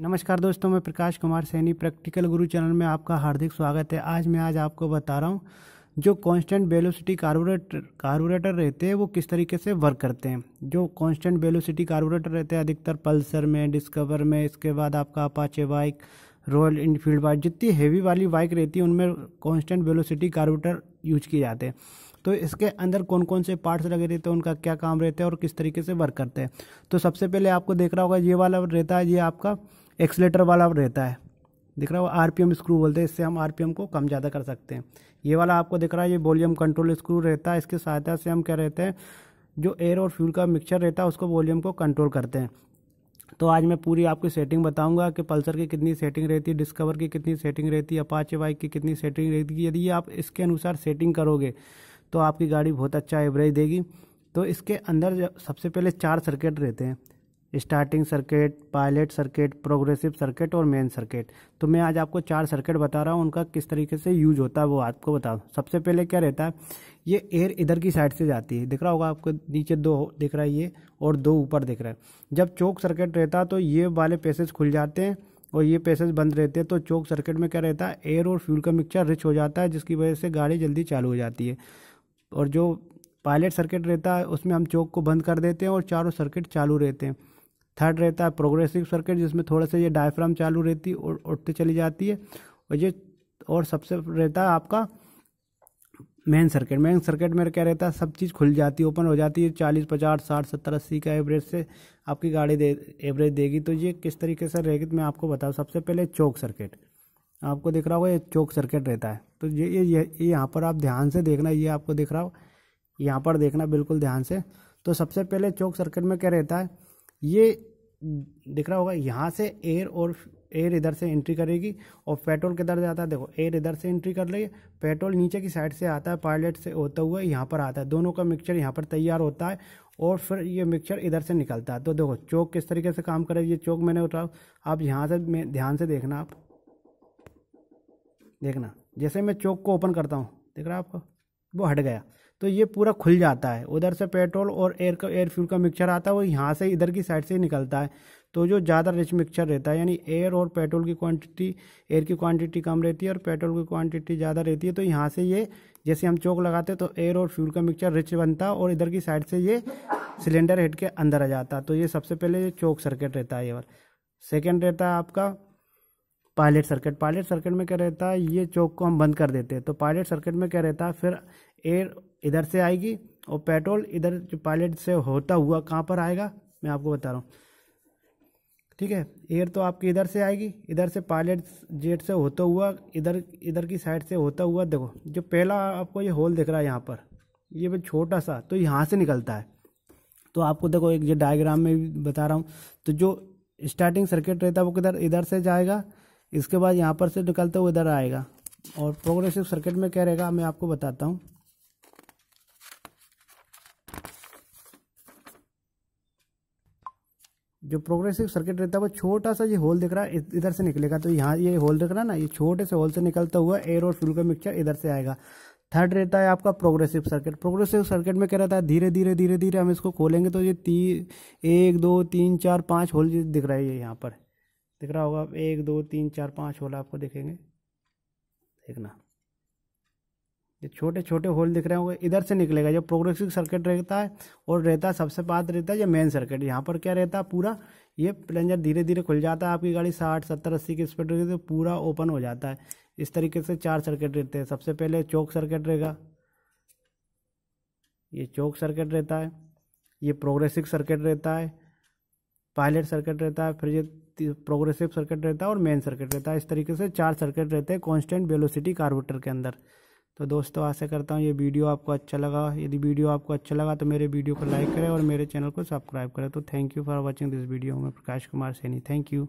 नमस्कार दोस्तों, मैं प्रकाश कुमार सैनी प्रैक्टिकल गुरु चैनल में आपका हार्दिक स्वागत है। आज आपको बता रहा हूँ जो कांस्टेंट वेलोसिटी कार्बोरेटर रहते हैं वो किस तरीके से वर्क करते हैं। जो कांस्टेंट वेलोसिटी कार्बोरेटर रहते हैं अधिकतर पल्सर में, डिस्कवर में, इसके बाद आपका Apache bike, royal Enfield bike, जितनी हेवी वाली बाइक रहती है उनमें कांस्टेंट वेलोसिटी कार्बोरेटर यूज किए जाते हैं। तो इसके अंदर कौन कौन से पार्ट्स लगे रहते हैं, उनका क्या काम रहता है और किस तरीके से वर्क करते हैं। तो सबसे पहले आपको देख रहा होगा ये वाला रहता है, ये आपका एक्सीलेटर वाला रहता है, दिख रहा है, आरपीएम स्क्रू बोलते हैं, इससे हम आरपीएम को कम ज़्यादा कर सकते हैं। ये वाला आपको दिख रहा है, ये वॉल्यूम कंट्रोल स्क्रू रहता है, इसकी सहायता से हम क्या रहते हैं, जो एयर और फ्यूल का मिक्सचर रहता है उसको वॉल्यूम को कंट्रोल करते हैं। तो आज मैं पूरी आपकी सेटिंग बताऊंगा कि पल्सर की कितनी सेटिंग रहती है, डिस्कवर की कितनी सेटिंग रहती है, अपाचे बाइक की कितनी सेटिंग रहती है। यदि आप इसके अनुसार सेटिंग करोगे तो आपकी गाड़ी बहुत अच्छा एवरेज देगी। तो इसके अंदर सबसे पहले 4 सर्किट रहते हैं, starting circuit, pilot circuit, progressive circuit और मेन सर्किट। तो मैं आज आपको 4 सर्किट बता रहा हूँ, उनका किस तरीके से यूज होता है वो आपको बताओ। सबसे पहले क्या रहता है, ये एयर इधर की साइड से जाती है, दिख रहा होगा आपको, नीचे 2 दिख रहा है ये और 2 ऊपर दिख रहा है। जब चोक सर्किट रहता है तो ये वाले पैसेज खुल जाते हैं और ये पैसेज बंद रहते हैं। तो चोक सर्किट में क्या रहता है, एयर और फ्यूल का मिक्सचर रिच हो जाता है, जिसकी वजह से गाड़ी जल्दी चालू हो जाती है। और जो पायलट सर्किट रहता है उसमें हम चोक को बंद कर देते हैं और चारों सर्किट चालू रहते हैं। थर्ड रहता है प्रोग्रेसिव सर्किट, जिसमें थोड़ा सा ये डायफ्राम चालू रहती है और उठती चली जाती है। और सबसे रहता है आपका मेन सर्किट। मेन सर्किट में क्या रहता है, सब चीज़ खुल जाती है, ओपन हो जाती है। 40, 50, 60, 70, 80 का एवरेज से आपकी गाड़ी एवरेज देगी। तो ये किस तरीके से रहेगी तो मैं आपको बताऊँ। सबसे पहले चोक सर्किट आपको दिख रहा होगा, ये चोक सर्किट रहता है। तो ये यहाँ पर आप ध्यान से देखना, ये आपको दिख रहा हो, यहाँ पर देखना बिल्कुल ध्यान से। तो सबसे पहले चोक सर्किट में क्या रहता है, ये दिख रहा होगा, यहाँ से एयर इधर से एंट्री करेगी और पेट्रोल किधर जाता है, देखो एयर इधर से एंट्री कर रही है, पेट्रोल नीचे की साइड से आता है, पायलट से होता हुआ यहाँ पर आता है, दोनों का मिक्सचर यहाँ पर तैयार होता है और फिर ये मिक्सचर इधर से निकलता है। तो देखो चोक किस तरीके से काम करे, ये चोक मैंने उठाया, आप यहाँ से ध्यान से देखना, आप देखना जैसे मैं चोक को ओपन करता हूँ, दिख रहा है आपको, वो हट गया तो ये पूरा खुल जाता है। उधर से पेट्रोल और एयर फ्यूल का मिक्सचर आता है, वो यहाँ से इधर की साइड से ही निकलता है। तो जो ज़्यादा रिच मिक्सचर रहता है, यानी एयर और पेट्रोल की क्वांटिटी, एयर की क्वांटिटी कम रहती है और पेट्रोल की क्वांटिटी ज़्यादा रहती है। तो यहाँ से ये जैसे हम चोक लगाते हैं तो एयर और फ्यूल का मिक्सचर रिच बनता है और इधर की साइड से ये सिलेंडर हेड के अंदर आ जाता है। तो ये सबसे पहले ये चोक सर्किट रहता है। ये वाला सेकेंड रहता है आपका पायलट सर्किट। पायलट सर्किट में क्या रहता है, ये चोक को हम बंद कर देते हैं। तो पायलट सर्किट में क्या रहता है, फिर एयर इधर से आएगी और पेट्रोल इधर जो पायलट से होता हुआ कहाँ पर आएगा मैं आपको बता रहा हूँ, ठीक है। एयर तो आपकी इधर से आएगी, इधर से पायलट जेट से होता हुआ इधर की साइड से होता हुआ, देखो जो पहला आपको ये होल दिख रहा है यहाँ पर, ये भी छोटा सा, तो यहाँ से निकलता है। तो आपको देखो एक ये डायग्राम में भी बता रहा हूँ। तो जो स्टार्टिंग सर्किट रहता है वो किधर इधर से जाएगा, इसके बाद यहाँ पर से निकलते हुए इधर आएगा। और प्रोग्रेसिव सर्किट में क्या रहेगा मैं आपको बताता हूँ। जो प्रोग्रेसिव सर्किट रहता है वो छोटा सा ये होल दिख रहा है, इधर से निकलेगा। तो यहाँ ये होल दिख रहा है ना, ये छोटे से होल से निकलता हुआ एयर और फ्यूल का मिक्सचर इधर से आएगा। थर्ड रहता है आपका प्रोग्रेसिव सर्किट। प्रोग्रेसिव सर्किट में क्या रहता है, धीरे धीरे हम इसको खोलेंगे तो ये 1, 2, 3, 4, 5 होल दिख रहा है, ये यहाँ पर दिख रहा होगा, 1, 2, 3, 4, 5 होल आपको दिखेंगे, देखना ये छोटे छोटे होल दिख रहे होंगे, इधर से निकलेगा। जब प्रोग्रेसिव सर्किट रहता है और रहता है सबसे बाद रहता है ये मेन सर्किट। यहाँ पर क्या रहता है, पूरा ये प्लंजर धीरे धीरे खुल जाता है, आपकी गाड़ी 60, 70, 80 की स्पीड रहती है तो पूरा ओपन हो जाता है। इस तरीके से 4 सर्किट रहते हैं। सबसे पहले चोक सर्किट रहेगा, ये चोक सर्किट रहता है, ये प्रोग्रेसिव सर्किट रहता है, पायलट सर्किट रहता है, फिर ये प्रोग्रेसिव सर्किट रहता है और मेन सर्किट रहता है। इस तरीके से 4 सर्किट रहते हैं कांस्टेंट वेलोसिटी कार्बोरेटर के अंदर। तो दोस्तों आशा करता हूँ ये वीडियो आपको अच्छा लगा। यदि वीडियो आपको अच्छा लगा तो मेरे वीडियो को लाइक करें और मेरे चैनल को सब्सक्राइब करें। तो thank you for watching this video. मैं प्रकाश कुमार सैनी, थैंक यू।